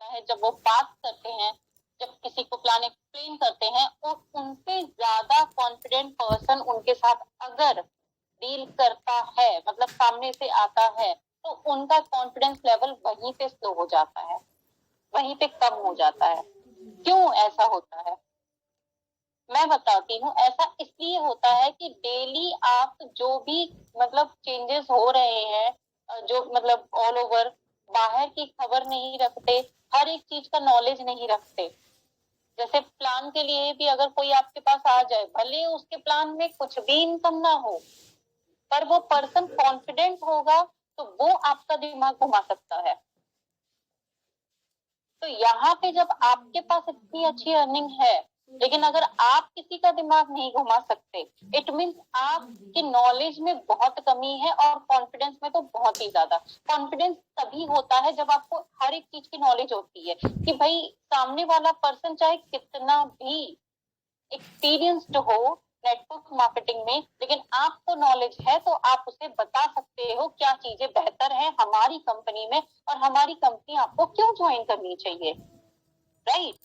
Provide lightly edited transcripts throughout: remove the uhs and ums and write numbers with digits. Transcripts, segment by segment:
होता है जब वो बात करते हैं, जब किसी को प्लान एक्सप्लेन करते हैं, और उनसे ज्यादा कॉन्फिडेंट पर्सन उनके साथ अगर डील करता है, मतलब सामने से आता है, तो उनका कॉन्फिडेंस लेवल वहीं पे स्लो हो जाता है, वहीं पे कम हो जाता है। क्यों ऐसा होता है मैं बताती हूँ। ऐसा इसलिए होता है कि डेली आप जो भी मतलब चेंजेस हो रहे हैं, जो मतलब ऑल ओवर, बाहर की खबर नहीं रखते, हर एक चीज का नॉलेज नहीं रखते। जैसे प्लान के लिए भी अगर कोई आपके पास आ जाए, भले उसके प्लान में कुछ भी इनकम ना हो, पर वो पर्सन कॉन्फिडेंट होगा तो वो आपका दिमाग घुमा सकता है। तो यहाँ पे जब आपके पास इतनी अच्छी अर्निंग है, लेकिन अगर आप किसी का दिमाग नहीं घुमा सकते, इट मीन्स आपकी नॉलेज में बहुत कमी है और कॉन्फिडेंस में तो बहुत ही ज्यादा। कॉन्फिडेंस तभी होता है जब आपको हर एक चीज की नॉलेज होती है कि भाई सामने वाला पर्सन चाहे कितना भी एक्सपीरियंस्ड हो नेटवर्क मार्केटिंग में, लेकिन आपको नॉलेज है तो आप उसे बता सकते हो क्या चीजें बेहतर है हमारी कंपनी में, और हमारी कंपनी आपको क्यों ज्वाइन करनी चाहिए, राइट।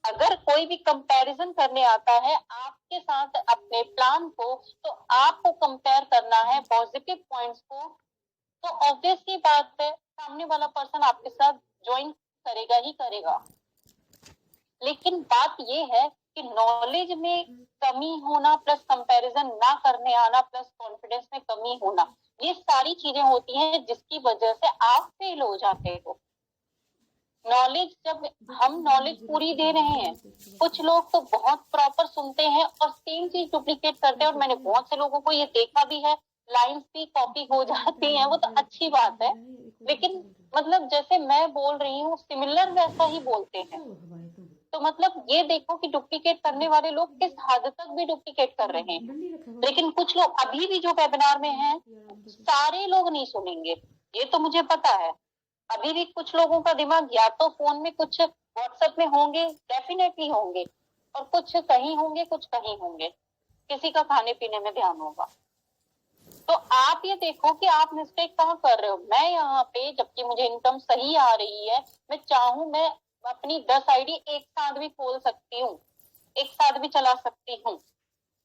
अगर कोई भी कंपैरिजन करने आता है आपके साथ अपने प्लान को, तो आपको कंपेयर करना है पॉजिटिव पॉइंट्स को, तो ऑब्वियस सी बात है सामने वाला पर्सन आपके साथ ज्वाइन करेगा ही करेगा। लेकिन बात ये है कि नॉलेज में कमी होना प्लस कंपैरिजन ना करने आना प्लस कॉन्फिडेंस में कमी होना, ये सारी चीजें होती हैं जिसकी वजह से आप फेल हो जाते हो। नॉलेज, जब हम नॉलेज पूरी दे रहे हैं, कुछ लोग तो बहुत प्रॉपर सुनते हैं और सेम चीज डुप्लीकेट करते हैं, और मैंने बहुत से लोगों को ये देखा भी है, लाइंस भी कॉपी हो जाती हैं, वो तो अच्छी बात है, लेकिन मतलब जैसे मैं बोल रही हूँ सिमिलर वैसा ही बोलते हैं। तो मतलब ये देखो कि डुप्लीकेट करने वाले लोग किस हद तक भी डुप्लीकेट कर रहे हैं। लेकिन कुछ लोग अभी भी जो वेबिनार में हैं, सारे लोग नहीं सुनेंगे, ये तो मुझे पता है। अभी भी कुछ लोगों का दिमाग या तो फोन में, कुछ व्हाट्सएप में होंगे, डेफिनेटली होंगे, और कुछ कहीं होंगे, कुछ कहीं होंगे, किसी का खाने पीने में ध्यान होगा। तो आप ये देखो कि आप मिस्टेक कहाँ कर रहे हो। मैं यहाँ पे, जबकि मुझे इनकम सही आ रही है, मैं चाहूं मैं अपनी 10 आईडी एक साथ भी खोल सकती हूँ, एक साथ भी चला सकती हूँ,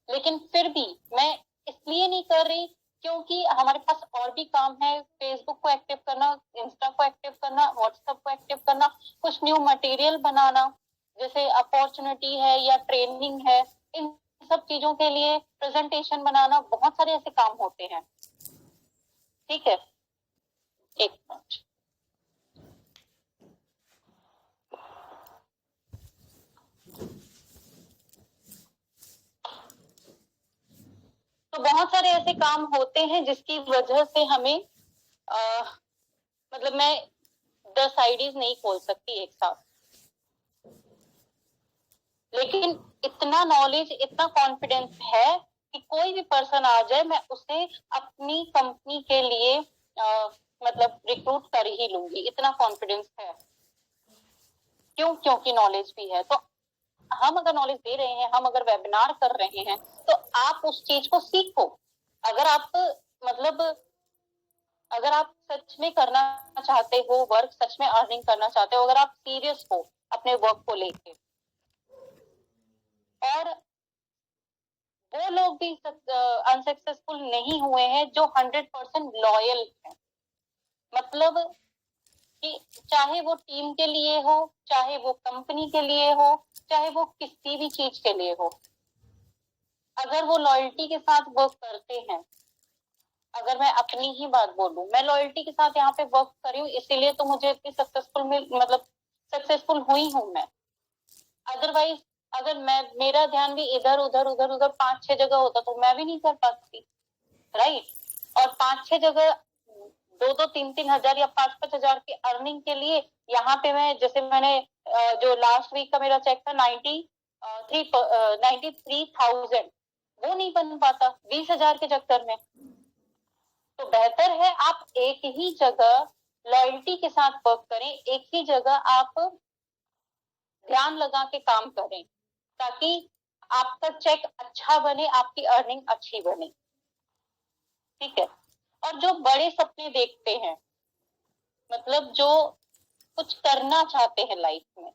लेकिन फिर भी मैं इसलिए नहीं कर रही क्योंकि हमारे पास और भी काम है। फेसबुक को एक्टिव करना, इंस्टा को एक्टिव करना, व्हाट्सएप को एक्टिव करना, कुछ न्यू मटेरियल बनाना, जैसे अपॉर्चुनिटी है या ट्रेनिंग है, इन सब चीजों के लिए प्रेजेंटेशन बनाना, बहुत सारे ऐसे काम होते हैं। ठीक है, एक मिनट। तो बहुत सारे ऐसे काम होते हैं जिसकी वजह से हमें मतलब मैं 10 आईडीज नहीं खोल सकती एक साथ, लेकिन इतना नॉलेज, इतना कॉन्फिडेंस है कि कोई भी पर्सन आ जाए मैं उसे अपनी कंपनी के लिए मतलब रिक्रूट कर ही लूंगी, इतना कॉन्फिडेंस है। क्यों? क्योंकि नॉलेज भी है। तो हम अगर नॉलेज दे रहे हैं, हम अगर वेबिनार कर रहे हैं, तो आप उस चीज को सीखो। अगर आप मतलब अगर आप सच में करना चाहते हो वर्क, सच में अर्निंग करना चाहते हो, अगर आप सीरियस हो अपने वर्क को लेके, और वो लोग भी अनसक्सेसफुल नहीं हुए हैं जो 100% लॉयल है। मतलब कि चाहे वो टीम के लिए हो, चाहे वो कंपनी के लिए हो, चाहे वो किसी भी चीज के लिए हो, अगर वो लॉयल्टी के साथ वर्क करते हैं, अगर मैं अपनी ही बात बोलूं, मैं लॉयल्टी के साथ यहाँ पे वर्क करी हूँ, इसीलिए तो मुझे इतनी सक्सेसफुल हुई हूँ मैं। अदरवाइज अगर मैं, मेरा ध्यान भी इधर उधर उधर उधर 5-6 जगह होता तो मैं भी नहीं कर पाती, राइट। और 5-6 जगह 2-2, 3-3 हजार या 5-5 हजार की अर्निंग के लिए यहाँ पे मैं, जैसे मैंने जो लास्ट वीक का मेरा चेक था 93,000, वो नहीं बन पाता 20,000 के चक्कर में। तो बेहतर है आप एक ही जगह लॉयल्टी के साथ वर्क करें, एक ही जगह आप ध्यान लगा के काम करें, ताकि आपका चेक अच्छा बने, आपकी अर्निंग अच्छी बने। ठीक है। और जो बड़े सपने देखते हैं, मतलब जो कुछ करना चाहते हैं लाइफ में,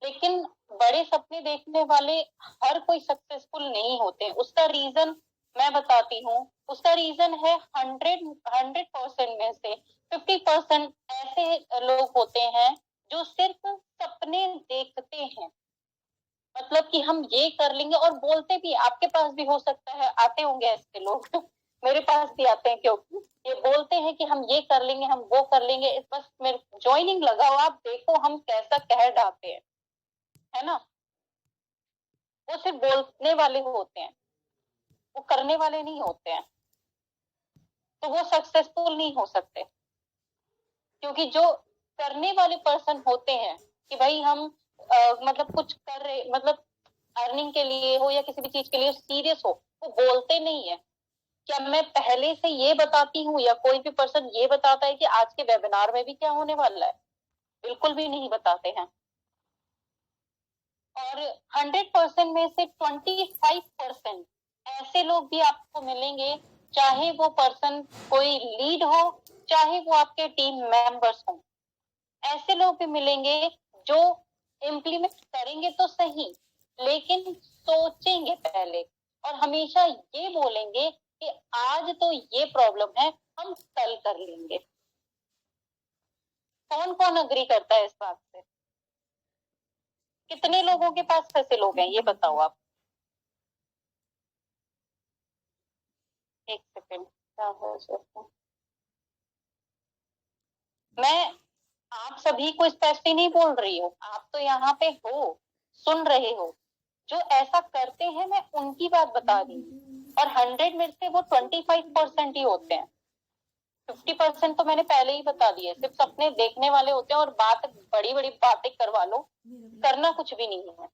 लेकिन बड़े सपने देखने वाले हर कोई सक्सेसफुल नहीं होते। उसका रीजन मैं बताती हूँ। उसका रीजन है 100% में से 50% ऐसे लोग होते हैं जो सिर्फ सपने देखते हैं, मतलब कि हम ये कर लेंगे, और बोलते भी, आपके पास भी हो सकता है, आते होंगे ऐसे लोग मेरे पास भी आते हैं, क्योंकि ये बोलते हैं कि हम ये कर लेंगे, हम वो कर लेंगे, बस मेरे ज्वाइनिंग लगाओ, आप देखो हम कैसा कहर ढाते हैं, है ना। वो सिर्फ बोलने वाले होते हैं, वो करने वाले नहीं होते हैं, तो वो सक्सेसफुल नहीं हो सकते। क्योंकि जो करने वाले पर्सन होते हैं कि भाई हम मतलब कुछ कर रहे, मतलब अर्निंग के लिए हो या किसी भी चीज के लिए सीरियस हो, वो बोलते नहीं है। क्या मैं पहले से ये बताती हूँ या कोई भी पर्सन ये बताता है कि आज के वेबिनार में भी क्या होने वाला है? बिल्कुल भी नहीं बताते हैं। और 100% में से 25% ऐसे लोग भी आपको मिलेंगे, चाहे वो पर्सन कोई लीड हो, चाहे वो आपके टीम मेंबर्स हो, ऐसे लोग भी मिलेंगे जो इम्प्लीमेंट करेंगे तो सही, लेकिन सोचेंगे पहले, और हमेशा ये बोलेंगे कि आज तो ये प्रॉब्लम है, हम कल कर लेंगे। कौन कौन अग्री करता है इस बात से? कितने लोगों के पास ऐसे लोग हैं, ये बताओ आप। एक सेकेंड, क्या हो सकता, मैं आप सभी को स्पेशली नहीं बोल रही हूँ, आप तो यहाँ पे हो, सुन रहे हो। जो ऐसा करते हैं मैं उनकी बात बता रही हूँ, और 100 में से वो 25% ही होते हैं। 50% तो मैंने पहले ही बता दिया, सिर्फ सपने देखने वाले होते हैं, और बात बड़ी बड़ी बातें करवा लो, करना कुछ भी नहीं है।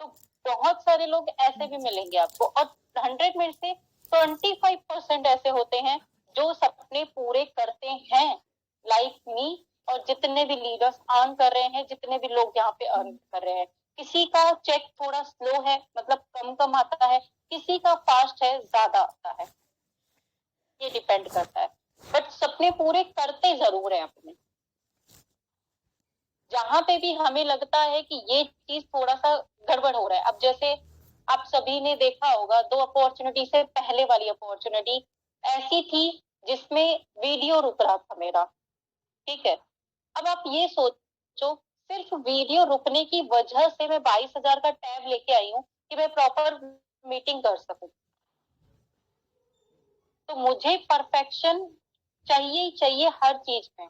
तो बहुत सारे लोग ऐसे भी मिलेंगे आपको, और 100 में से 25% ऐसे होते हैं जो सपने पूरे करते हैं लाइफ में। और जितने भी लीडर्स अर्न कर रहे हैं, जितने भी लोग यहाँ पे अर्न कर रहे हैं, किसी का चेक थोड़ा स्लो है, मतलब कम कम आता है, किसी का फास्ट है, ज्यादा आता है, ये डिपेंड करता है। बट सपने पूरे करते जरूर है अपने। जहां पे भी हमें लगता है कि ये चीज थोड़ा सा गड़बड़ हो रहा है, अब जैसे आप सभी ने देखा होगा, 2 अपॉर्चुनिटी से पहले वाली अपॉर्चुनिटी ऐसी थी जिसमें वीडियो रुक रहा था मेरा, ठीक है। अब आप ये सोचो, सिर्फ वीडियो रुकने की वजह से मैं 22,000 का टैब लेके आई हूँ कि मैं प्रॉपर मीटिंग कर सकूं। तो मुझे परफेक्शन चाहिए ही चाहिए हर चीज में।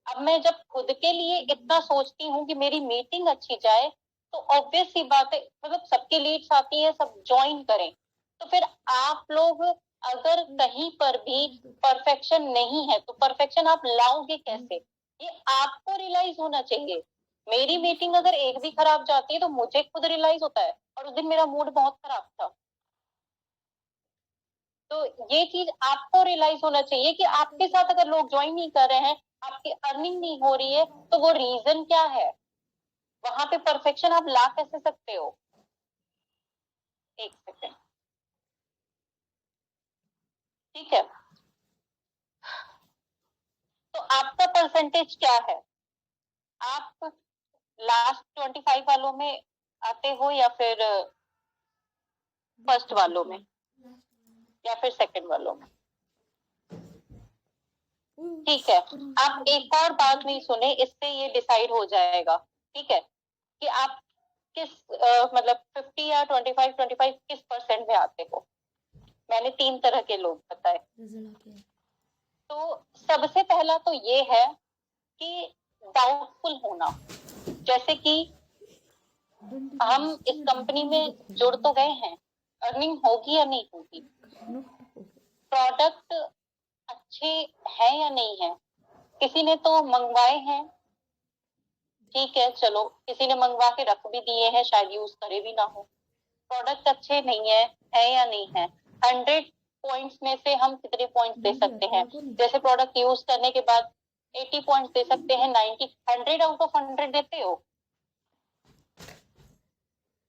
अब मैं जब खुद के लिए इतना सोचती हूँ कि मेरी मीटिंग अच्छी जाए, तो ऑब्वियस सी बात है, मतलब सबकी लीड्स आती है, सब ज्वाइन करें, तो फिर आप लोग अगर कहीं पर भी परफेक्शन नहीं है तो परफेक्शन आप लाओगे कैसे? ये आपको रियलाइज होना चाहिए। मेरी मीटिंग अगर एक भी खराब जाती है तो मुझे खुद रियलाइज होता है, और उस दिन मेरा मूड बहुत खराब था। तो ये चीज आपको रियलाइज होना चाहिए कि आपके साथ अगर लोग ज्वाइन नहीं कर रहे हैं, आपकी अर्निंग नहीं हो रही है, तो वो रीजन क्या है? वहां पे परफेक्शन आप ला कैसे सकते हो? एक सेकेंड, ठीक है। तो आपका परसेंटेज क्या है? आप लास्ट 25 वालों में आते हो, या फिर फर्स्ट वालों में, या फिर सेकंड वालों में? ठीक है, आप एक और बात नहीं सुने, इससे ये डिसाइड हो जाएगा, ठीक है, कि आप किस मतलब 50 या 25 किस परसेंट में आते हो। मैंने 3 तरह के लोग बताए। तो सबसे पहला तो ये है कि डाउटफुल होना, जैसे कि हम इस कंपनी में जुड़ तो गए हैं, अर्निंग होगी या नहीं होगी, प्रोडक्ट अच्छे हैं या नहीं है, किसी ने तो मंगवाए हैं, ठीक है, चलो किसी ने मंगवा के रख भी दिए हैं, शायद यूज करे भी ना हो, प्रोडक्ट अच्छे नहीं है या नहीं है। 100 पॉइंट्स में से हम कितने पॉइंट्स दे सकते हैं? जैसे प्रोडक्ट यूज करने के बाद 80 पॉइंट्स दे सकते हैं, 90, 100 आउट ऑफ 100 देते हो।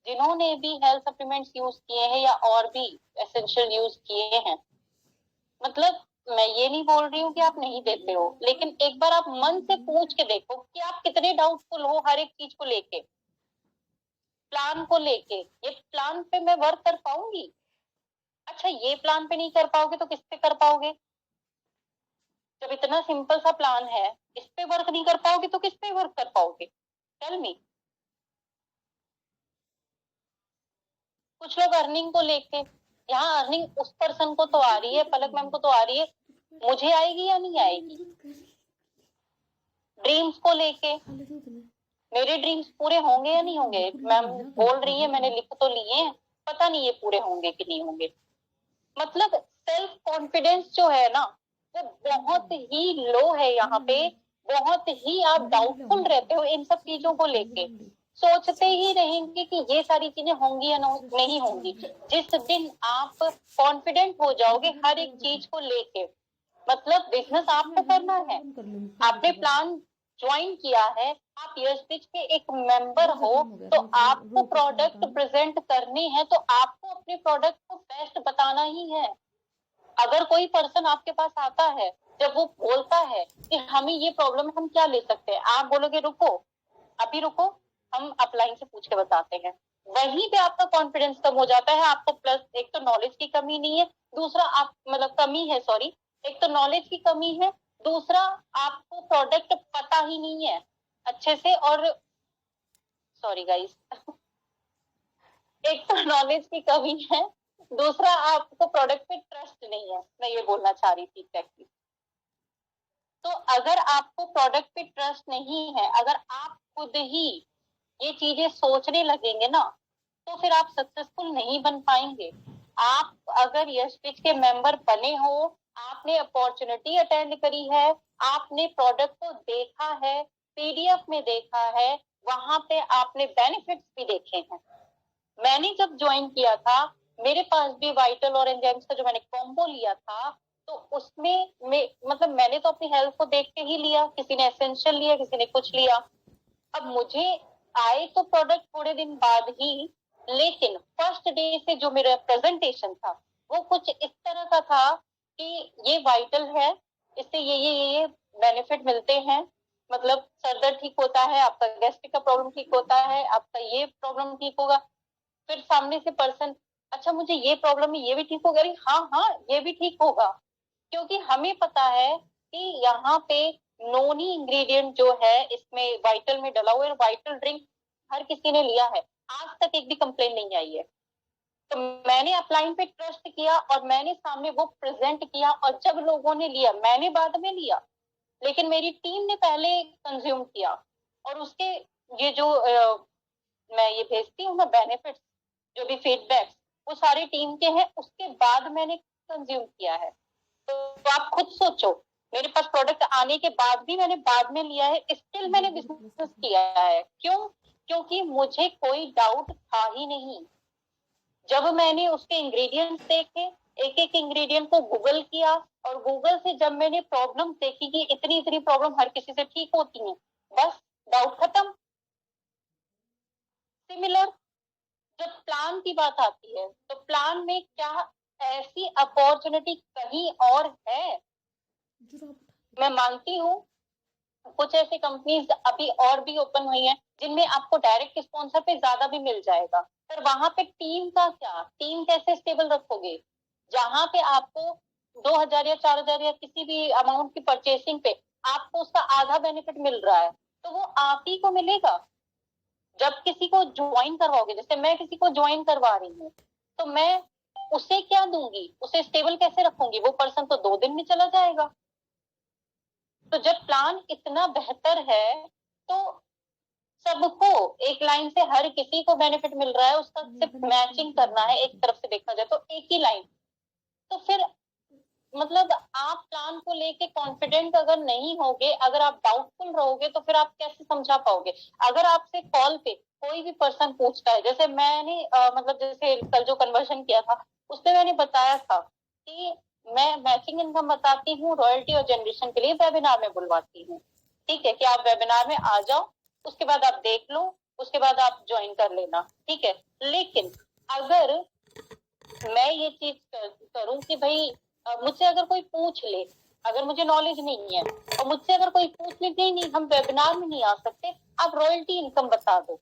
जिन्होंने भी हेल्थ सप्लीमेंट्स यूज किए हैं या और भी एसेंशियल यूज किए हैं, मतलब मैं ये नहीं बोल रही हूँ कि आप नहीं देते हो, लेकिन एक बार आप मन से पूछ के देखो कि आप कितने डाउटफुल हो हर एक चीज को लेके, प्लान को लेके। ये प्लान पे मैं वर्क कर पाऊंगी? अच्छा, ये प्लान पे नहीं कर पाओगे तो किस पे कर पाओगे? जब इतना सिंपल सा प्लान है, इस पे वर्क नहीं कर पाओगे तो किस पे वर्क कर पाओगे? Tell me. कुछ लोग अर्निंग को लेके, यहाँ अर्निंग उस पर्सन को तो आ रही है, पलक मैम को तो आ रही है, मुझे आएगी या नहीं आएगी? ड्रीम्स को लेके, मेरे ड्रीम्स पूरे होंगे या नहीं होंगे? मैम बोल रही है, मैंने लिख तो लिए हैं, पता नहीं ये पूरे होंगे कि नहीं होंगे। मतलब सेल्फ कॉन्फिडेंस जो है ना, वो बहुत ही लो है यहाँ पे, बहुत ही आप डाउटफुल रहते हो इन सब चीजों को लेके, सोचते ही रहेंगे कि ये सारी चीजें होंगी या नहीं होंगी। जिस दिन आप कॉन्फिडेंट हो जाओगे हर एक चीज को लेके, मतलब बिजनेस आपको करना है, आपने प्लान ज्वाइन किया है, आप यस पिच के एक मेंबर हो, तो आपको प्रोडक्ट प्रेजेंट करने हैं, तो आपको अपने प्रोडक्ट को बेस्ट बताना ही है। अगर कोई पर्सन आपके पास आता है, जब वो बोलता है कि हमें ये प्रॉब्लम है, हम क्या ले सकते हैं, आप बोलोगे रुको, अभी रुको, हम अपलाइन से पूछ के बताते हैं, वहीं पे आपका कॉन्फिडेंस कम हो जाता है। आपको प्लस एक तो नॉलेज की कमी नहीं है, दूसरा आप मतलब कमी है, सॉरी, एक तो नॉलेज की कमी है, दूसरा आपको प्रोडक्ट पता ही नहीं है अच्छे से, और सॉरी गाइस एक तो नॉलेज की कमी है, दूसरा आपको प्रोडक्ट पे ट्रस्ट नहीं है, मैं ये बोलना चाह रही थी एग्जैक्टली। तो अगर आपको प्रोडक्ट पे ट्रस्ट नहीं है, अगर आप खुद ही ये चीजें सोचने लगेंगे ना, तो फिर आप सक्सेसफुल नहीं बन पाएंगे। आप अगर यश पिच के मेंबर बने हो, आपने अपॉर्चुनिटी अटेंड करी है, आपने प्रोडक्ट को देखा है, पीडीएफ में देखा है, वहां पे आपने बेनिफिट्स भी देखे हैं। मैंने जब ज्वाइन किया था, मेरे पास भी वाइटल और एंजाइम्स का जो मैंने कॉम्बो लिया था, तो उसमें मतलब मैंने तो अपनी हेल्थ को देख के ही लिया, किसी ने एसेंशियल लिया, किसी ने कुछ लिया। अब मुझे आए तो प्रोडक्ट थोड़े दिन बाद ही, लेकिन फर्स्ट डे से जो मेरा प्रेजेंटेशन था वो कुछ इस तरह का था कि ये वाइटल है, इससे ये बेनिफिट मिलते हैं, मतलब सर दर्द ठीक होता है, आपका गैस्ट्रिक का प्रॉब्लम ठीक होता है, आपका ये प्रॉब्लम ठीक होगा। फिर सामने से पर्सन, अच्छा मुझे ये प्रॉब्लम है, ये भी ठीक होगा? हाँ हाँ, ये भी ठीक होगा, क्योंकि हमें पता है कि यहाँ पे नोनी इंग्रेडिएंट जो है इसमें वाइटल में डला हुआ है। वाइटल ड्रिंक हर किसी ने लिया है, आज तक एक भी कंप्लेन नहीं आई है। तो मैंने अपलाइन पे ट्रस्ट किया और मैंने सामने वो प्रेजेंट किया, और जब लोगों ने लिया, मैंने बाद में लिया, लेकिन मेरी टीम ने पहले कंज्यूम किया, और उसके ये जो मैं ये भेजती हूँ ना बेनिफिट्स, जो भी फीडबैक्स, वो सारी टीम के हैं, उसके बाद मैंने कंज्यूम किया है। तो आप खुद सोचो, मेरे पास प्रोडक्ट आने के बाद भी मैंने बाद में लिया है, स्टिल मैंने बिजनेस किया है। क्यों? क्योंकि मुझे कोई डाउट था ही नहीं। जब मैंने उसके इंग्रेडिएंट्स देखे, एक एक इंग्रेडिएंट को गूगल किया, और गूगल से जब मैंने प्रॉब्लम देखी कि इतनी इतनी प्रॉब्लम हर किसी से ठीक होती है, बस डाउट खत्म। सिमिलर जब प्लान की बात आती है, तो प्लान में क्या ऐसी अपॉर्चुनिटी कहीं और है? मैं मानती हूँ कुछ ऐसी कंपनीज अभी और भी ओपन हुई हैं जिनमें आपको डायरेक्ट स्पॉन्सर पे ज्यादा भी मिल जाएगा, पर वहां पे टीम का क्या, टीम कैसे स्टेबल रखोगे? जहां पे आपको 2000 या 4000 या किसी भी अमाउंट की परचेसिंग पे आपको उसका आधा बेनिफिट मिल रहा है, तो वो आप ही को मिलेगा। जब किसी को ज्वाइन करवाओगे, जैसे मैं किसी को ज्वाइन करवा रही हूँ, तो मैं उसे क्या दूंगी, उसे स्टेबल कैसे रखूंगी? वो पर्सन तो 2 दिन में चला जाएगा। तो जब प्लान इतना बेहतर है, तो सबको एक लाइन से हर किसी को बेनिफिट मिल रहा है, उसका सिर्फ मैचिंग करना है। एक तरफ से देखा जाए तो एक ही लाइन, तो फिर मतलब आप प्लान को लेके कॉन्फिडेंट अगर नहीं होगे, अगर आप डाउटफुल रहोगे, तो फिर आप कैसे समझा पाओगे? अगर आपसे कॉल पे कोई भी पर्सन पूछता है, जैसे मैंने मतलब जैसे कल जो कन्वर्शन किया था, उसमें मैंने बताया था कि मैं मैचिंग इनकम बताती हूँ, रॉयल्टी और जनरेशन के लिए वेबिनार में बुलवाती हूँ। ठीक है कि आप वेबिनार में आ जाओ, उसके बाद आप देख लो, उसके बाद आप ज्वाइन कर लेना, ठीक है। लेकिन अगर मैं ये चीज करूं कि भाई मुझसे अगर कोई पूछ ले, अगर मुझे नॉलेज नहीं है और मुझसे अगर कोई पूछ ले नहीं हम वेबिनार में नहीं आ सकते, आप रॉयल्टी इनकम बता दो।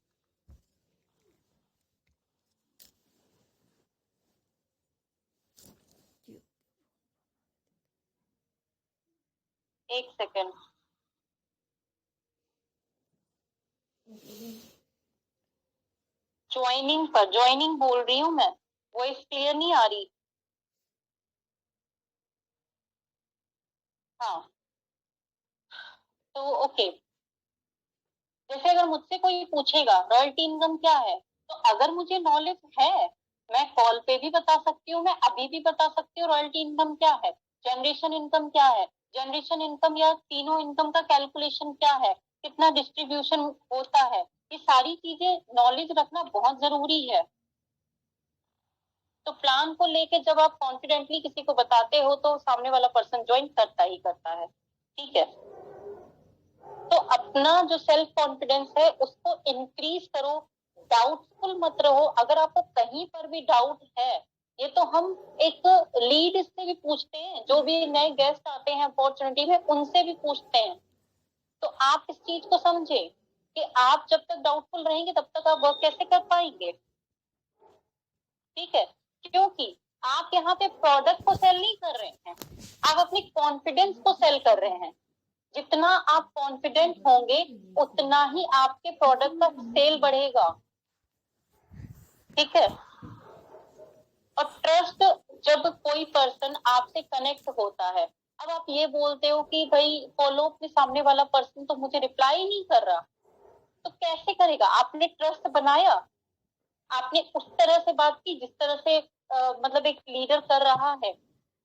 एक सेकेंड, ज्वाइनिंग बोल रही हूँ मैं, वॉइस क्लियर नहीं आ रही। हाँ तो ओके, जैसे अगर मुझसे कोई पूछेगा रॉयल्टी इनकम क्या है, तो अगर मुझे नॉलेज है मैं कॉल पे भी बता सकती हूँ, मैं अभी भी बता सकती हूँ रॉयल्टी इनकम क्या है, जनरेशन इनकम क्या है, जनरेशन इनकम या तीनों इनकम का कैलकुलेशन क्या है, कितना डिस्ट्रीब्यूशन होता है, ये सारी चीजें नॉलेज रखना बहुत जरूरी है। तो प्लान को लेके जब आप कॉन्फिडेंटली किसी को बताते हो तो सामने वाला पर्सन ज्वाइन करता ही करता है। ठीक है, तो अपना जो सेल्फ कॉन्फिडेंस है उसको इंक्रीज करो, डाउटफुल मत रहो। अगर आपको कहीं पर भी डाउट है, ये तो हम एक लीड से भी पूछते हैं, जो भी नए गेस्ट आते हैं अपॉर्चुनिटी में उनसे भी पूछते हैं। तो आप इस चीज को समझे कि आप जब तक डाउटफुल रहेंगे तब तक आप वर्क कैसे कर पाएंगे। ठीक है, क्योंकि आप यहाँ पे प्रोडक्ट को सेल नहीं कर रहे हैं, आप अपनी कॉन्फिडेंस को सेल कर रहे हैं। जितना आप कॉन्फिडेंट होंगे उतना ही आपके प्रोडक्ट का सेल बढ़ेगा। ठीक है, और ट्रस्ट, जब कोई पर्सन आपसे कनेक्ट होता है, अब आप ये बोलते हो कि भाई फॉलो अपने सामने वाला पर्सन तो मुझे रिप्लाई नहीं कर रहा, तो कैसे करेगा। आपने ट्रस्ट बनाया, आपने उस तरह से बात की जिस तरह से मतलब एक लीडर कर रहा है।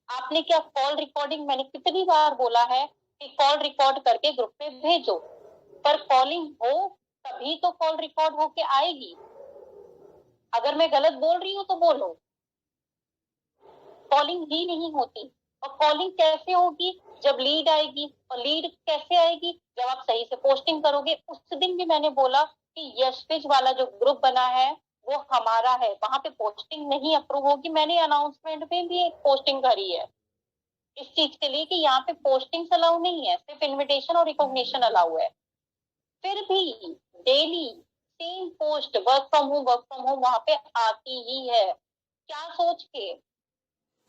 आपने क्या कॉल रिकॉर्डिंग, मैंने कितनी बार बोला है कि कॉल रिकॉर्ड करके ग्रुप पे भेजो, पर कॉलिंग हो तभी तो कॉल रिकॉर्ड होके आएगी। अगर मैं गलत बोल रही हूँ तो बोलो, कॉलिंग ही नहीं होती। और कॉलिंग कैसे होगी, जब लीड आएगी। और लीड कैसे आएगी, जब आप सही से पोस्टिंग करोगे। उस दिन भी मैंने बोला कि यशविज वाला जो ग्रुप बना है वो हमारा है, वहां पे पोस्टिंग नहीं अप्रूव होगी। मैंने अनाउंसमेंट में भी एक पोस्टिंग करी है इस चीज के लिए कि यहाँ पे पोस्टिंग अलाउ नहीं है, सिर्फ इन्विटेशन और रिकॉग्निशन अलाउ है। फिर भी daily same post work from home वहां पे आती ही है, क्या सोच के।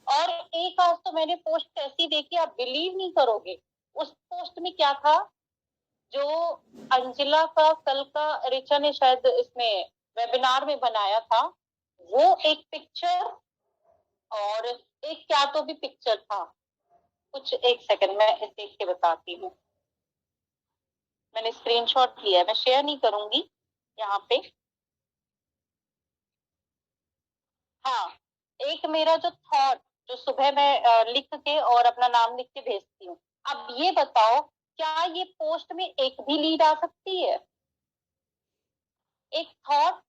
और एक आज तो मैंने पोस्ट ऐसी देखी, आप बिलीव नहीं करोगे। उस पोस्ट में क्या था, जो अंजिला का कल का रिचा ने शायद इसमें वेबिनार में बनाया था, वो एक पिक्चर और एक क्या तो भी पिक्चर था कुछ। एक सेकंड मैं इस देख के बताती हूँ, मैंने स्क्रीनशॉट लिया है, मैं शेयर नहीं करूंगी यहाँ पे। हाँ, एक मेरा जो थॉट, जो सुबह मैं लिख के और अपना नाम लिख के भेजती हूँ। अब ये बताओ, क्या ये पोस्ट में एक भी लीड आ सकती है। एक थॉट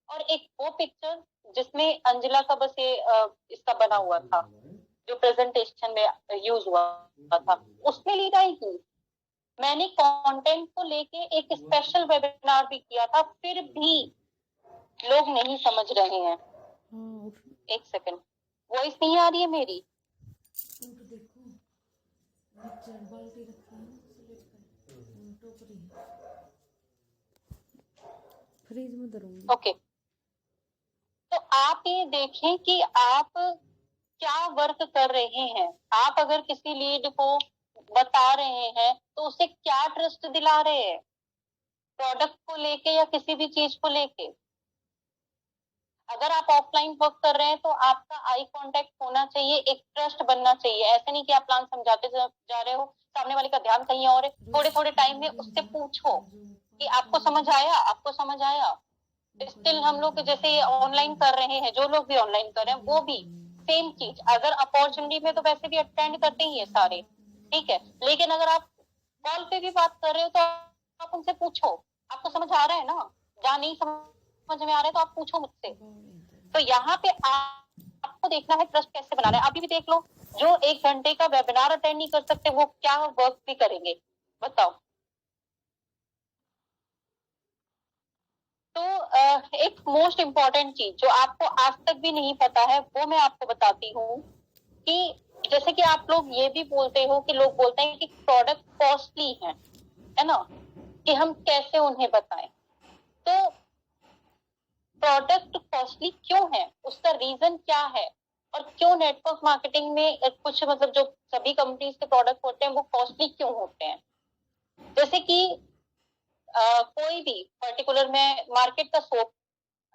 और एक वो पिक्चर जिसमें अंजिला का बस ये इसका बना हुआ था, जो प्रेजेंटेशन में यूज हुआ था, उसमें लीड आएगी। मैंने कंटेंट को लेके एक स्पेशल वेबिनार भी किया था, फिर भी लोग नहीं समझ रहे हैं। एक सेकंड, वॉइस नहीं आ रही है मेरी। फ्रिज में धरूंगी। ओके, तो आप ये देखें कि आप क्या वर्क कर रहे हैं। आप अगर किसी लीड को बता रहे हैं तो उसे क्या ट्रस्ट दिला रहे हैं, प्रोडक्ट को लेके या किसी भी चीज को लेके। अगर आप ऑफलाइन वर्क कर रहे हैं तो आपका आई कांटेक्ट होना चाहिए, एक ट्रस्ट बनना चाहिए। ऐसे नहीं कि आप प्लान समझाते जा रहे हो, सामने वाले का ध्यान कहीं और है। थोड़े थोड़े टाइम में उससे पूछो कि आपको समझ आया, आपको समझ आया। स्टिल हम लोग जैसे ऑनलाइन कर रहे हैं, जो लोग भी ऑनलाइन कर रहे हैं वो भी सेम चीज। अगर अपॉर्चुनिटी में तो वैसे भी अटेंड करते ही है सारे, ठीक है, लेकिन अगर आप कॉल पे भी बात कर रहे हो तो आप उनसे पूछो आपको समझ आ रहा है ना। जहाँ नहीं समझ में आ रहा है तो आप पूछो मुझसे। तो यहाँ पे आपको देखना है ट्रस्ट कैसे बनाना है। अभी भी देख लो, जो 1 घंटे का वेबिनार अटेंड नहीं कर सकते वो क्या वर्क भी करेंगे, बताओ। तो एक मोस्ट इम्पॉर्टेंट चीज जो आपको आज तक भी नहीं पता है वो मैं आपको बताती हूँ कि जैसे कि आप लोग ये भी बोलते हो कि लोग बोलते हैं कि प्रोडक्ट कॉस्टली है ना, कि हम कैसे उन्हें बताएं। तो प्रोडक्ट कॉस्टली क्यों है, उसका रीजन क्या है, और क्यों नेटवर्क मार्केटिंग में कुछ मतलब जो सभी कंपनीज के प्रोडक्ट होते हैं वो कॉस्टली क्यों होते हैं। जैसे कि कोई भी पर्टिकुलर में मार्केट का सोप,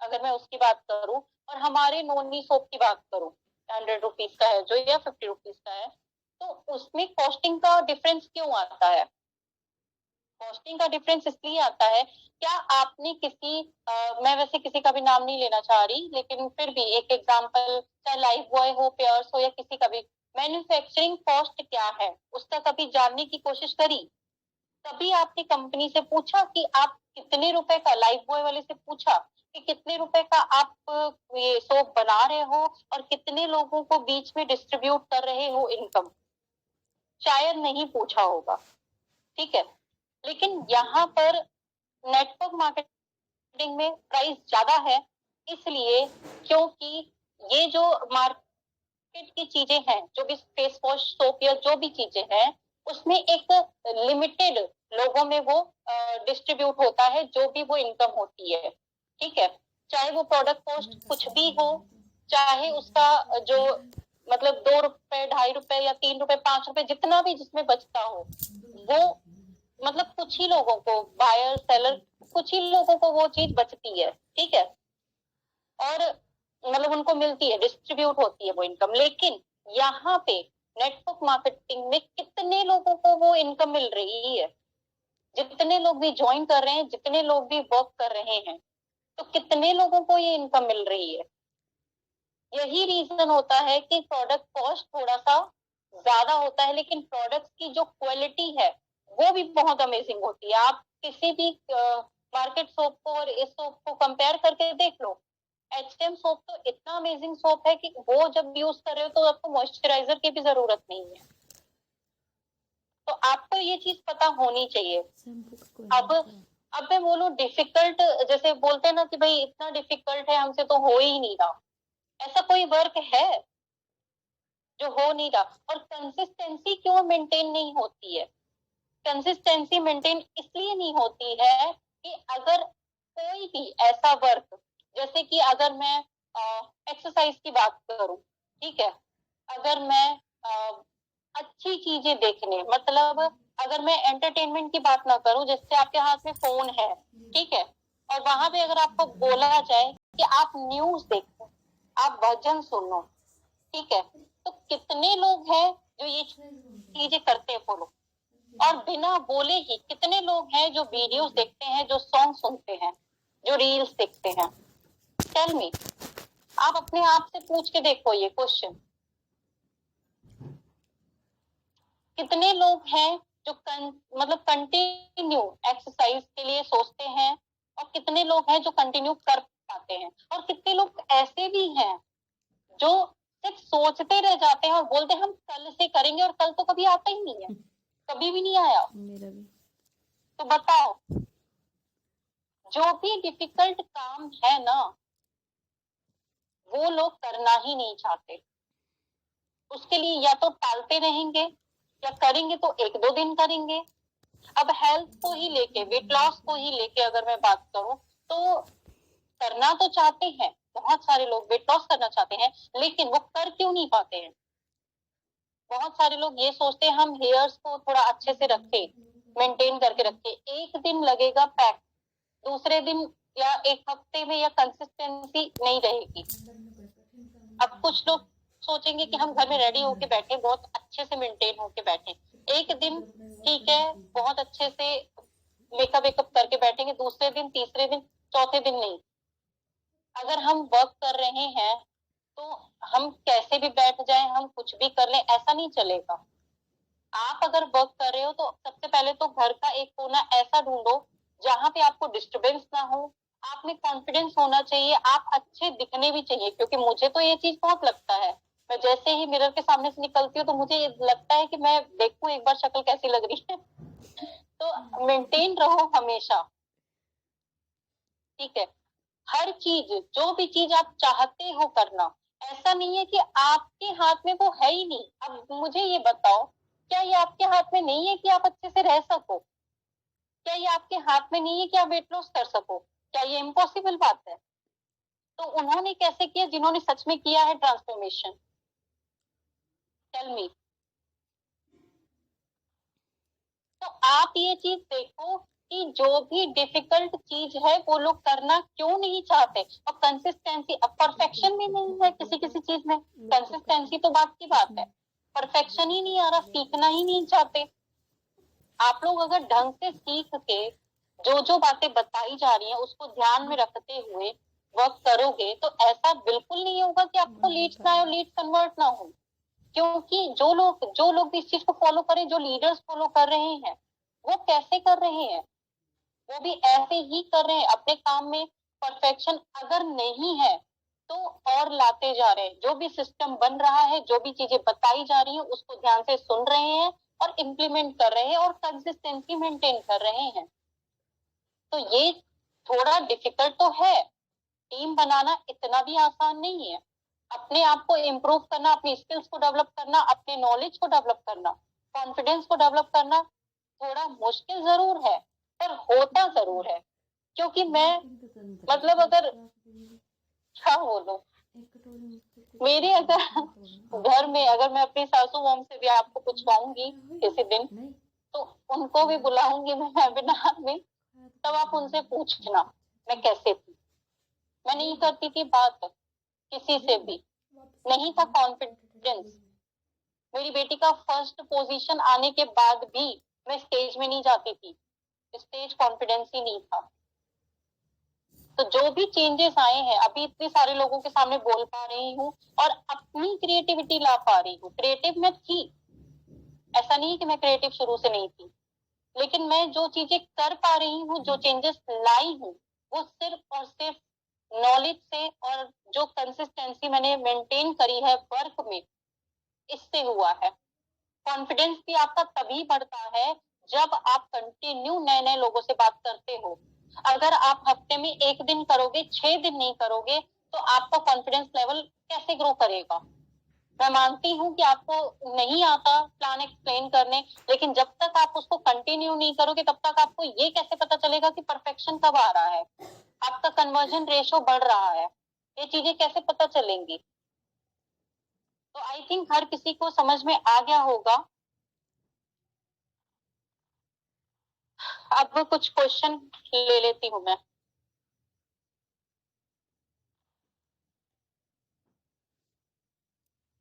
अगर मैं उसकी बात करूं और हमारे नॉनी सोप की बात करूं, 100 रुपीज का है जो या 50 रुपीज का है, तो उसमें कॉस्टिंग का डिफरेंस क्यों आता है। कॉस्टिंग का डिफरेंस इसलिए आता है, क्या आपने किसी मैं वैसे किसी का भी नाम नहीं लेना चाह रही, लेकिन फिर भी एक एग्जांपल, चाहे लाइफ बॉय हो, पेयर्स हो, या किसी का भी, मैन्युफैक्चरिंग कॉस्ट क्या है उसका कभी जानने की कोशिश करी। कभी आपने कंपनी से पूछा कि आप कितने रुपए का, लाइफ बॉय वाले से पूछा कि कितने रुपए का आप ये सोप बना रहे हो और कितने लोगों को बीच में डिस्ट्रीब्यूट कर रहे हो इनकम, शायद नहीं पूछा होगा। ठीक है, लेकिन यहाँ पर नेटवर्क मार्केटिंग में प्राइस ज्यादा है, इसलिए क्योंकि ये जो मार्केट की चीजें हैं, जो भी फेस वॉश, सोप या जो भी चीजें हैं, उसमें एक लिमिटेड लोगों में वो डिस्ट्रीब्यूट होता है जो भी वो इनकम होती है। ठीक है, चाहे वो प्रोडक्ट कॉस्ट कुछ भी हो, चाहे उसका जो मतलब 2 रुपए, 2.5 रुपए या 3 रुपए, 5 रुपए, जितना भी जिसमें बचता हो, वो मतलब कुछ ही लोगों को, बायर सेलर, कुछ ही लोगों को वो चीज बचती है। ठीक है, और मतलब उनको मिलती है, डिस्ट्रीब्यूट होती है वो इनकम। लेकिन यहाँ पे नेटवर्क मार्केटिंग में कितने लोगों को वो इनकम मिल रही है, जितने लोग भी ज्वाइन कर रहे हैं, जितने लोग भी वर्क कर रहे हैं, तो कितने लोगों को ये इनकम मिल रही है। यही रीजन होता है कि प्रोडक्ट कॉस्ट थोड़ा सा ज्यादा होता है, लेकिन प्रोडक्ट्स की जो क्वालिटी है वो भी बहुत अमेजिंग होती है। आप किसी भी मार्केट सोप को और इस सोप को कंपेयर करके देख लो। एचएम सोप तो इतना अमेजिंग सोप है कि वो जब यूज कर रहे हो तो आपको मॉइस्चराइजर की भी जरूरत नहीं है। तो आपको ये चीज पता होनी चाहिए। अब मैं बोलूं डिफिकल्ट, जैसे बोलते हैं ना कि भाई इतना डिफिकल्ट है, हमसे तो हो ही नहीं रहा, ऐसा कोई वर्क है जो हो नहीं रहा। और कंसिस्टेंसी क्यों मेंटेन नहीं होती है। कंसिस्टेंसी मेंटेन इसलिए नहीं होती है कि अगर कोई भी ऐसा वर्क, जैसे कि अगर मैं एक्सरसाइज की बात करूं, ठीक है, अगर मैं अच्छी चीजें देखने, मतलब अगर मैं एंटरटेनमेंट की बात ना करूं, जैसे आपके हाथ में फोन है, ठीक है, और वहां पे अगर आपको बोला जाए कि आप न्यूज देखो, आप भजन सुनो, ठीक है, तो कितने लोग हैं जो ये चीजें करते हैं फॉलो। और बिना बोले ही कितने लोग हैं जो वीडियोस देखते हैं, जो सॉन्ग सुनते हैं, जो रील्स देखते हैं। टेल मी, आप अपने आप से पूछ के देखो ये क्वेश्चन, कितने लोग हैं जो मतलब कंटिन्यू एक्सरसाइज के लिए सोचते हैं, और कितने लोग हैं जो कंटिन्यू कर पाते हैं, और कितने लोग ऐसे भी हैं जो सिर्फ सोचते रह जाते हैं और बोलते हैं हम कल से करेंगे, और कल तो कभी आता ही नहीं है, कभी भी नहीं आया। मेरा भी। तो बताओ, जो भी डिफिकल्ट काम है ना, वो लोग करना ही नहीं चाहते। उसके लिए या तो टालते रहेंगे, या करेंगे तो 1-2 दिन करेंगे। अब हेल्थ को ही लेके, वेट लॉस को ही लेके अगर मैं बात करूं, तो करना तो चाहते हैं, बहुत सारे लोग वेट लॉस करना चाहते हैं, लेकिन वो कर क्यों नहीं पाते हैं। बहुत सारे लोग ये सोचते हैं हम हेयर्स को थोड़ा अच्छे से रखें, मेंटेन करके रखें, एक दिन लगेगा पैक, दूसरे दिन या एक हफ्ते में या कंसिस्टेंसी नहीं रहेगी। अब कुछ लोग सोचेंगे कि हम घर में रेडी होके बैठे, बहुत अच्छे से मेंटेन होके बैठे, एक दिन ठीक है बहुत अच्छे से मेकअप वेकअप करके बैठेंगे, दूसरे दिन, तीसरे दिन, चौथे दिन नहीं। अगर हम वर्क कर रहे हैं तो हम कैसे भी बैठ जाएं, हम कुछ भी कर लें, ऐसा नहीं चलेगा। आप अगर वर्क कर रहे हो तो सबसे पहले तो घर का एक कोना ऐसा ढूंढो जहां पे आपको डिस्टरबेंस ना हो, आप में कॉन्फिडेंस होना चाहिए, आप अच्छे दिखने भी चाहिए। क्योंकि मुझे तो ये चीज बहुत लगता है, मैं जैसे ही मिरर के सामने से निकलती हूँ तो मुझे लगता है कि मैं देखूं एक बार शक्ल कैसी लग रही है। तो मेंटेन रहो हमेशा, ठीक है। हर चीज, जो भी चीज आप चाहते हो करना, ऐसा नहीं है कि आपके हाथ में वो है ही नहीं। अब मुझे ये बताओ, क्या ये आपके हाथ में नहीं है कि आप अच्छे से रह सको? क्या ये आपके हाथ में नहीं है कि आप वेट लॉस कर सको? क्या ये इम्पॉसिबल बात है? तो उन्होंने कैसे किया जिन्होंने सच में किया है ट्रांसफॉर्मेशन? Tell me. तो आप ये चीज देखो कि जो भी डिफिकल्ट चीज है वो लोग करना क्यों नहीं चाहते। और कंसिस्टेंसी, अब परफेक्शन भी नहीं है किसी किसी चीज में, कंसिस्टेंसी तो बात की बात है, परफेक्शन ही नहीं आ रहा, सीखना ही नहीं चाहते। आप लोग अगर ढंग से सीख के जो जो बातें बताई जा रही हैं उसको ध्यान में रखते हुए वर्क करोगे तो ऐसा बिल्कुल नहीं होगा कि आपको लीड्स ना आए और लीड कन्वर्ट ना हो। क्योंकि जो लोग भी इस चीज को फॉलो करें, जो लीडर्स फॉलो कर रहे हैं, वो कैसे कर रहे हैं? वो भी ऐसे ही कर रहे हैं अपने काम में। परफेक्शन अगर नहीं है तो और लाते जा रहे हैं। जो भी सिस्टम बन रहा है, जो भी चीजें बताई जा रही हैं उसको ध्यान से सुन रहे हैं और इम्प्लीमेंट कर रहे हैं और कंसिस्टेंसी मेंटेन कर रहे हैं। तो ये थोड़ा डिफिकल्ट तो है। टीम बनाना इतना भी आसान नहीं है। अपने आप को इम्प्रूव करना, अपनी स्किल्स को डेवलप करना, अपने नॉलेज को डेवलप करना, कॉन्फिडेंस को डेवलप करना थोड़ा मुश्किल जरूर है, पर होता जरूर है। क्योंकि मैं मतलब अगर क्या बोलूं, मेरे अगर घर में अगर मैं अपनी सासू मॉम से भी आपको पूछवाऊंगी किसी दिन, तो उनको भी बुलाऊंगी मैं वेबिनार में, तब आप उनसे पूछना मैं कैसे थी। मैं नहीं करती थी बात किसी से भी, नहीं था कॉन्फिडेंस। मेरी बेटी का फर्स्ट पोजीशन आने के बाद भी मैं स्टेज में नहीं जाती थी, स्टेज कॉन्फिडेंस ही नहीं था। तो जो भी चेंजेस आए हैं, अभी इतने सारे लोगों के सामने बोल पा रही हूँ और अपनी क्रिएटिविटी ला पा रही हूँ। क्रिएटिव मैं थी, ऐसा नहीं कि मैं क्रिएटिव शुरू से नहीं थी, लेकिन मैं जो चीजें कर पा रही हूँ, जो चेंजेस लाई हूँ, वो सिर्फ और सिर्फ नॉलेज से और जो कंसिस्टेंसी मैंने मेंटेन करी है वर्क में, इससे हुआ है। कॉन्फिडेंस भी आपका तभी बढ़ता है जब आप कंटिन्यू नए नए लोगों से बात करते हो। अगर आप हफ्ते में 1 दिन करोगे, 6 दिन नहीं करोगे, तो आपका कॉन्फिडेंस लेवल कैसे ग्रो करेगा? मैं मानती हूँ कि आपको नहीं आता प्लान एक्सप्लेन करने, लेकिन जब तक आप उसको कंटिन्यू नहीं करोगे तब तक आपको ये कैसे पता चलेगा कि परफेक्शन कब आ रहा है, आपका कन्वर्जन रेशो बढ़ रहा है? ये चीजें कैसे पता चलेंगी? तो आई थिंक हर किसी को समझ में आ गया होगा। अब कुछ क्वेश्चन ले लेती हूँ मैं।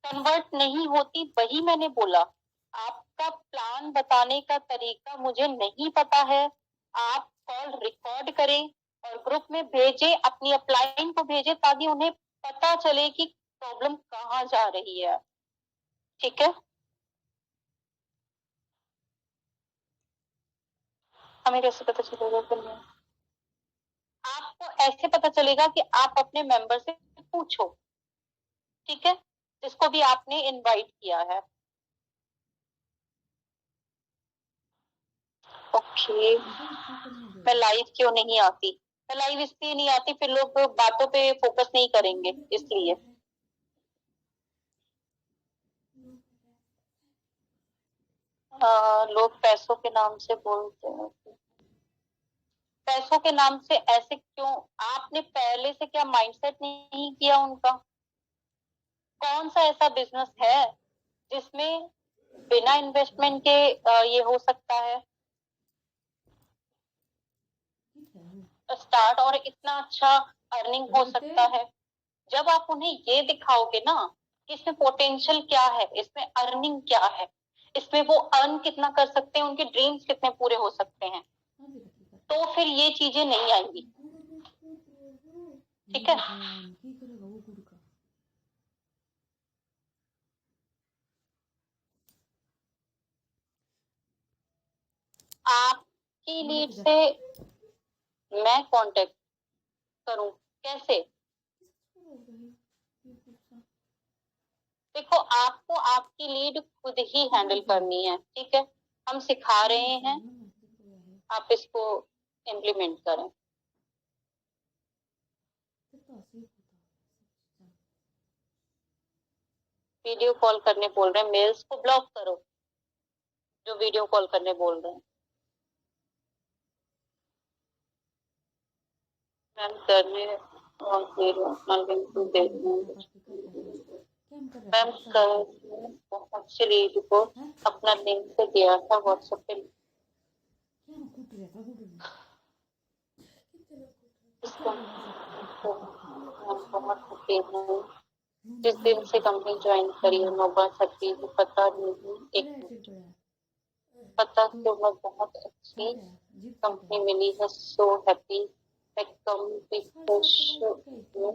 कन्वर्ट नहीं होती, वही मैंने बोला। आपका प्लान बताने का तरीका मुझे नहीं पता है। आप कॉल रिकॉर्ड करें और ग्रुप में भेजें, अपनी अपलाइन को भेजें, ताकि उन्हें पता चले कि प्रॉब्लम कहाँ जा रही है। ठीक है, हमें कैसे पता चलेगा? आपको ऐसे पता चलेगा कि आप अपने मेंबर से पूछो, ठीक है, जिसको भी आपने इनवाइट किया है। ओके, मैं लाइव क्यों नहीं आती? मैं लाइव इसलिए नहीं आती, फिर लोग बातों पे फोकस नहीं करेंगे इसलिए। लोग पैसों के नाम से बोलते हैं। पैसों के नाम से ऐसे क्यों? आपने पहले से क्या माइंडसेट नहीं किया उनका? कौन सा ऐसा बिजनेस है जिसमें बिना इन्वेस्टमेंट के ये हो सकता है स्टार्ट, और इतना अच्छा अर्निंग हो सकता है? जब आप उन्हें ये दिखाओगे ना कि इसमें पोटेंशियल क्या है, इसमें अर्निंग क्या है, इसमें वो अर्न कितना कर सकते हैं, उनके ड्रीम्स कितने पूरे हो सकते हैं, तो फिर ये चीजें नहीं आएंगी। ठीक है, आपकी लीड से मैं कांटेक्ट करूं कैसे? देखो, आपको आपकी लीड खुद ही हैंडल करनी है, ठीक है? हम सिखा रहे हैं, आप इसको इम्प्लीमेंट करें। वीडियो कॉल करने बोल रहे हैं, मेल्स को ब्लॉक करो जो वीडियो कॉल करने बोल रहे हैं। मैम करने और फिर अपना लिंक तो दे मैम कर बहुत से लेडी को अपना लिंक से दिया था व्हाट्सएप पे। बहुत थके हैं, जिस दिन से कंपनी ज्वाइन करी है नौबत सकती है पता नहीं, एक पता तो मैं बहुत अच्छी कंपनी मिली है, सो हैप्पी। मैं कम भी खुश हूँ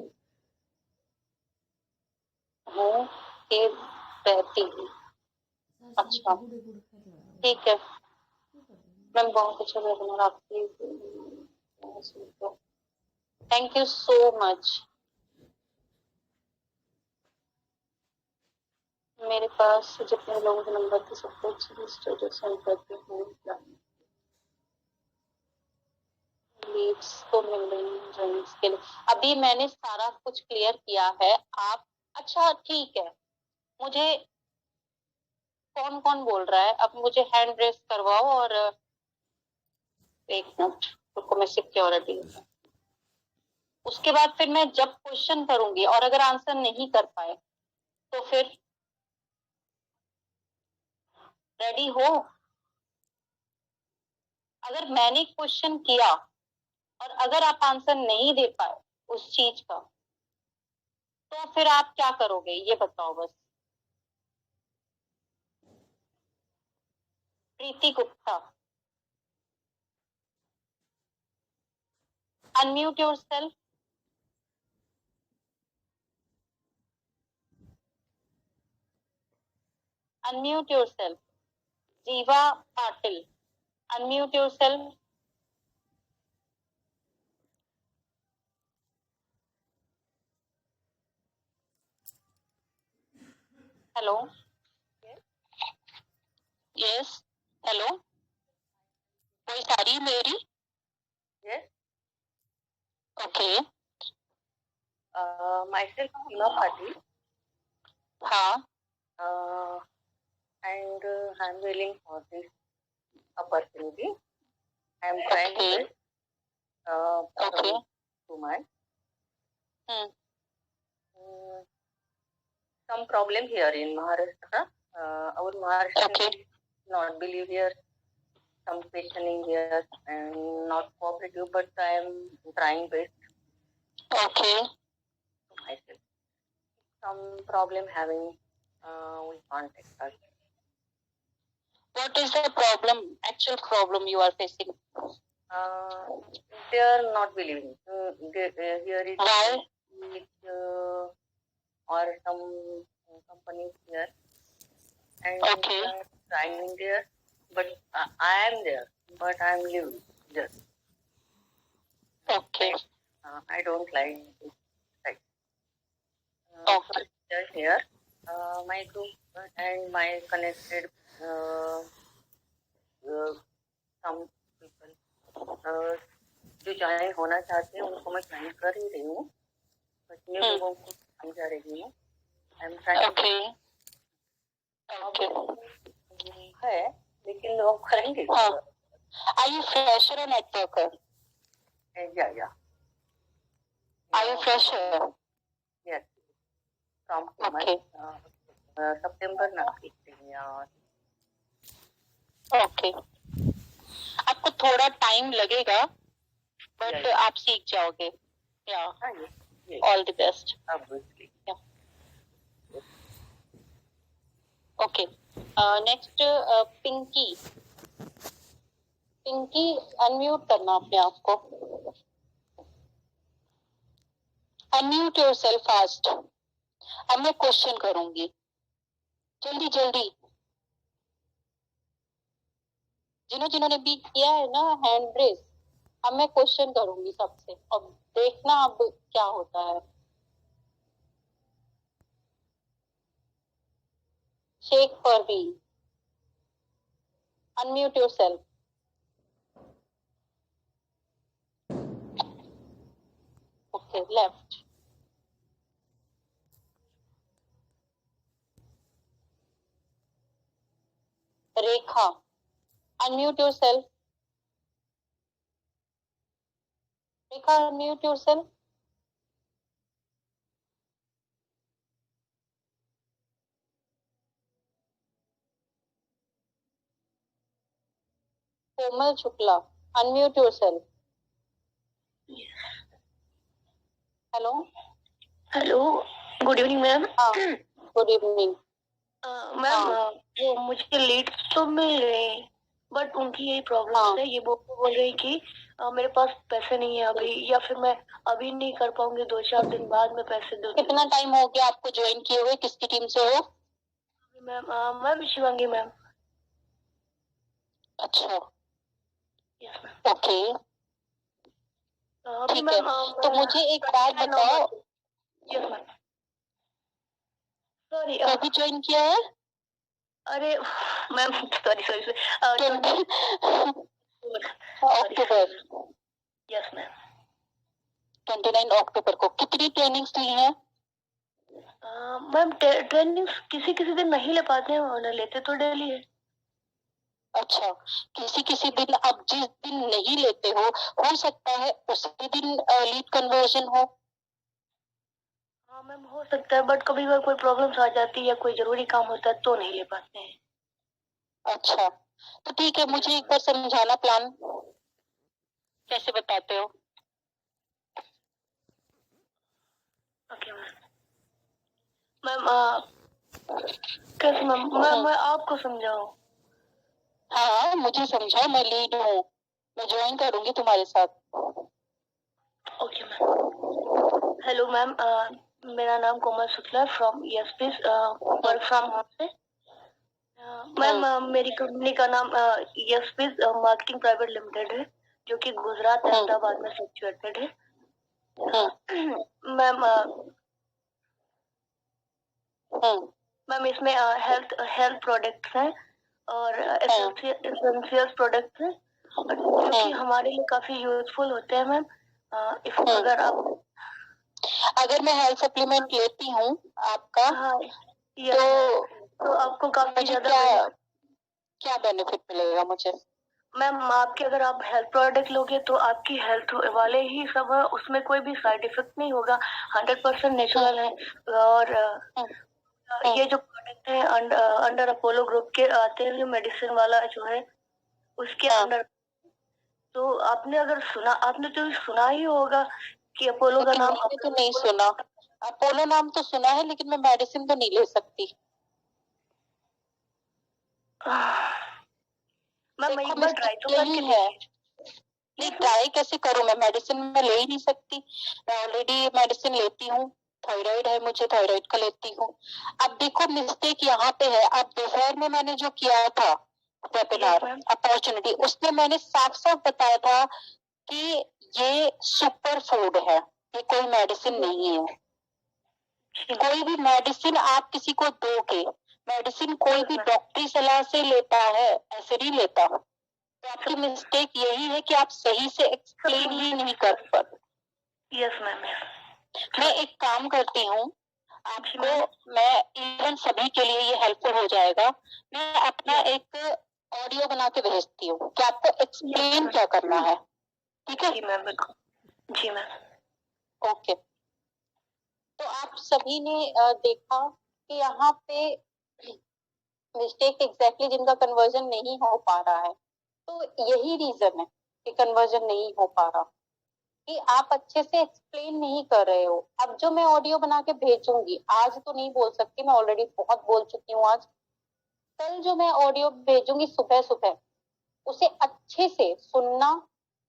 कि रहती हूँ। अच्छा ठीक है मैम, बहुत अच्छा वेबिनार आपकी, थैंक यू सो मच। मेरे पास जितने लोगों के नंबर थे सबको स्टेटस सेंड करती हूँ, लीड्स तो मिल रही हैं ज्वाइनिंग्स के लिए। अभी मैंने सारा कुछ क्लियर किया है। आप अच्छा ठीक है, मुझे कौन कौन बोल रहा है अब, मुझे हैंड रेस करवाओ और एक मिनट रुको, मैं सिक्योरिटी, उसके बाद फिर मैं जब क्वेश्चन करूंगी और अगर आंसर नहीं कर पाए तो फिर रेडी हो। अगर मैंने क्वेश्चन किया और अगर आप आंसर नहीं दे पाए उस चीज का, तो फिर आप क्या करोगे ये बताओ बस। Preeti Gupta, unmute yourself. Unmute yourself. Jeeva Patil, unmute yourself. Hello, yes, hello, कोई सारी मेरी? Yes, okay, myself Seema Patil, हाँ, and I'm willing for this opportunity. I'm trying Okay. this Okay. to my Hmm. some problem here in Maharashtra. Our Maharashtra Okay. not believe here, some questioning here and not cooperative, but I am trying best Okay. to myself. Some problem having, we contact us. What is the problem, actual problem you are facing? They are not believing. Here is Why? or some companies here, and Okay. they are trying there, but I am there, but I am living there. Okay. I don't like this type. Okay. So here, my group and my connected some people जो join होना चाहते हैं उनको मैं join कर ही रही हूँ, but ये लोगों को समझा रही हूँ। Okay. Okay. है लेकिन लोग करेंगे। Are you fresher or networker? Yeah. Are you fresher? Yes. From Okay. September ना Okay. आपको थोड़ा टाइम लगेगा, बट आप सीख जाओगे। All the best. Okay, next Pinky. Pinky unmute करना अपने आप को, अनम्यूट योरसेल्फ फास्ट। अब मैं क्वेश्चन करूंगी, जल्दी जल्दी। जिन्होंने भी किया है ना हैंड रेस, अब मैं क्वेश्चन करूंगी सबसे, अब देखना अब क्या होता है। Sheikh Parveen, unmute yourself. Okay, left. Rekha, unmute yourself. Rekha, unmute yourself. Komal Shukla, unmute yourself. Hello. Hello, good evening ma'am. हाँ, गुड इवनिंग। मैम वो मुझे लीड्स तो मिल रहे हैं, बट उनकी यही प्रॉब्लम है। ये बोल रही कि मेरे पास पैसे नहीं है अभी, या फिर मैं अभी नहीं कर पाऊंगी, 2-4 दिन बाद में पैसे दूंगी। कितना टाइम हो गया आपको ज्वाइन किए हुए? किसकी टीम से हो? Ma'am Shivangi ma'am. अच्छा, यस मैम। ओके, अभी ठीक है। मैम तो मुझे एक बात बताओ, यस मैम, सॉरी कभी ज्वाइन किया है? अरे ma'am sorry sorry October, yes ma'am. 29 अक्टूबर को। कितनी ट्रेनिंग्स ली हैं? मैम ट्रेनिंग किसी किसी दिन नहीं ले पाते हैं, लेते तो डेली है। अच्छा, किसी किसी दिन, अब जिस दिन नहीं लेते हो सकता है उसी दिन लीड कन्वर्जन हो। हाँ मैम, हो सकता है, बट कभी कभी कोई प्रॉब्लम्स आ जाती है या कोई जरूरी काम होता है तो नहीं ले पाते हैं। अच्छा, तो ठीक है, मुझे एक बार समझाना प्लान कैसे बताते हो? Okay ma'am. कैसे मैम? मैं आपको समझाऊं? हाँ, मुझे समझाओ, मैं लीड हूँ, मैं ज्वाइन करूंगी तुम्हारे साथ। Okay ma'am. हेलो मैम, मेरा नाम Komal Shukla from ESP work from home से। मैम मेरी कंपनी का नाम ESP मार्केटिंग प्राइवेट लिमिटेड है, जो कि गुजरात अहमदाबाद में सिचुएटेड है। मैम इसमें हेल्थ प्रोडक्ट्स हैं और एसेंशियल प्रोडक्ट्स हैं, जो कि हमारे लिए काफी यूजफुल होते हैं मैम। अगर मैं हेल्थ सप्लीमेंट लेती हूँ आपका, हाँ, तो आपको काफी मुझे ज्यादा क्या बेनिफिट मिलेगा मुझे? मैम अगर आप हेल्थ प्रोडक्ट लोगे तो आपकी हेल्थ वाले ही सब है, उसमें कोई भी साइड इफेक्ट नहीं होगा, 100% नेचुरल है। और ये जो प्रोडक्ट है अंडर अपोलो ग्रुप के आते हैं, मेडिसिन वाला जो है उसके अंडर। तो आपने तो सुना ही होगा कि अपोलो का नाम। मैंने तो नहीं सुना, अपोलो नाम तो सुना है, लेकिन मैं मेडिसिन तो नहीं ले सकती। मैम एक बार ट्राई तो करके है, नहीं ट्राई कैसे करूँ? मैं मेडिसिन में ले ही नहीं सकती, मैं ऑलरेडी मेडिसिन लेती हूँ, थायराइड है मुझे, थायराइड का लेती हूँ। अब देखो मिस्टेक यहाँ पे है, अब दोपहर में मैंने जो किया था वेबिनार अपॉर्चुनिटी, उसमें मैंने साफ साफ बताया था कि ये सुपर फूड है, ये कोई मेडिसिन नहीं है। कोई भी मेडिसिन आप किसी को दोगे, मेडिसिन कोई भी डॉक्टरी सलाह से लेता है, ऐसे नहीं लेता। तो आपकी मिस्टेक यही है कि आप सही से एक्सप्लेन ही नहीं कर पाते। Yes ma'am. मैं एक काम करती हूँ, आपको मैं इवन सभी के लिए ये हेल्पफुल हो जाएगा, मैं अपना एक ऑडियो बना के भेजती हूँ कि आपको एक्सप्लेन क्या करना है, ठीक है? जी मैम, जी मैम। ओके, तो आप सभी ने देखा कि यहाँ पे मिस्टेक एग्जैक्टली जिनका कन्वर्जन नहीं हो पा रहा है, तो यही रीजन है कि कन्वर्जन नहीं हो पा रहा, कि आप अच्छे से एक्सप्लेन नहीं कर रहे हो। अब जो मैं ऑडियो बना के भेजूंगी, आज तो नहीं बोल सकती, मैं ऑलरेडी बहुत बोल चुकी हूँ आज, कल जो मैं ऑडियो भेजूंगी सुबह सुबह, उसे अच्छे से सुनना,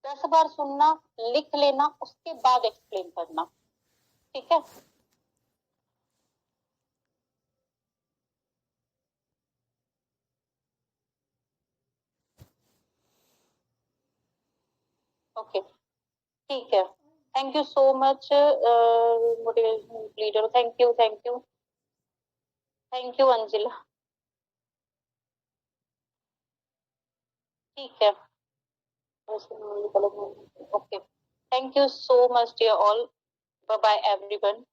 10 बार सुनना, लिख लेना, उसके बाद एक्सप्लेन करना, ठीक है? ओके, ठीक है। Thank you so much motivation leader, thank you Anjila, ठीक है। Okay, thank you so much dear all, bye bye everyone.